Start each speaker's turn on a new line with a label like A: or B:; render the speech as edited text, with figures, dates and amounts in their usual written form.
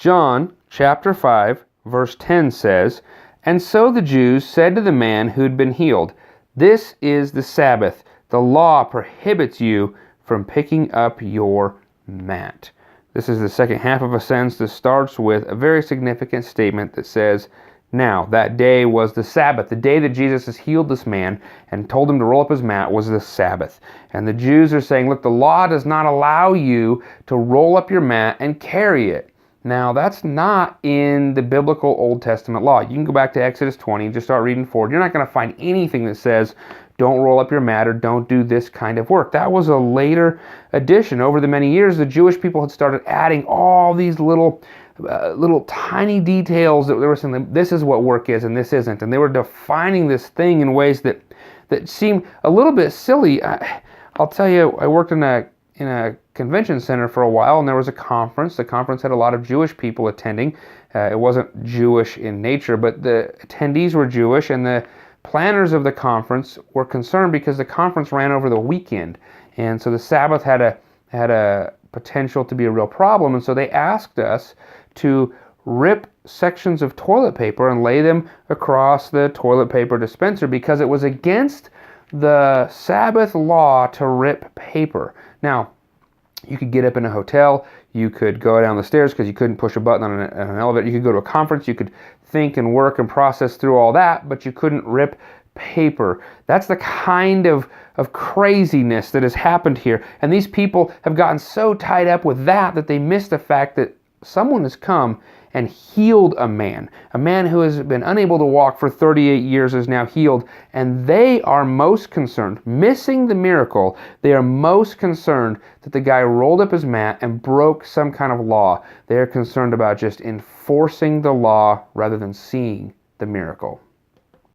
A: John chapter 5, verse 10 says, "And so the Jews said to the man who had been healed, 'This is the Sabbath. The law prohibits you from picking up your mat.'" This is the second half of a sentence that starts with a very significant statement that says, "Now, that day was the Sabbath." The day that Jesus has healed this man and told him to roll up his mat was the Sabbath. And the Jews are saying, look, the law does not allow you to roll up your mat and carry it. Now, that's not in the biblical Old Testament law. You can go back to Exodus 20 and just start reading forward. You're not going to find anything that says, don't roll up your mat or don't do this kind of work. That was a later addition. Over the many years, the Jewish people had started adding all these little tiny details that they were saying, this is what work is and this isn't. And they were defining this thing in ways that seemed a little bit silly. I'll tell you, I worked in a convention center for a while, and there was a conference. The conference had a lot of Jewish people attending. It wasn't Jewish in nature, but the attendees were Jewish, and the planners of the conference were concerned because the conference ran over the weekend, and so the Sabbath had a potential to be a real problem, and so they asked us to rip sections of toilet paper and lay them across the toilet paper dispenser because it was against the Sabbath law to rip paper. Now, you could get up in a hotel, you could go down the stairs because you couldn't push a button on an elevator, you could go to a conference, you could think and work and process through all that, but you couldn't rip paper. That's the kind of craziness that has happened here. And these people have gotten so tied up with that they miss the fact that someone has come and healed a man. A man who has been unable to walk for 38 years is now healed, and they are most concerned, missing the miracle, they are most concerned that the guy rolled up his mat and broke some kind of law. They are concerned about just enforcing the law rather than seeing the miracle.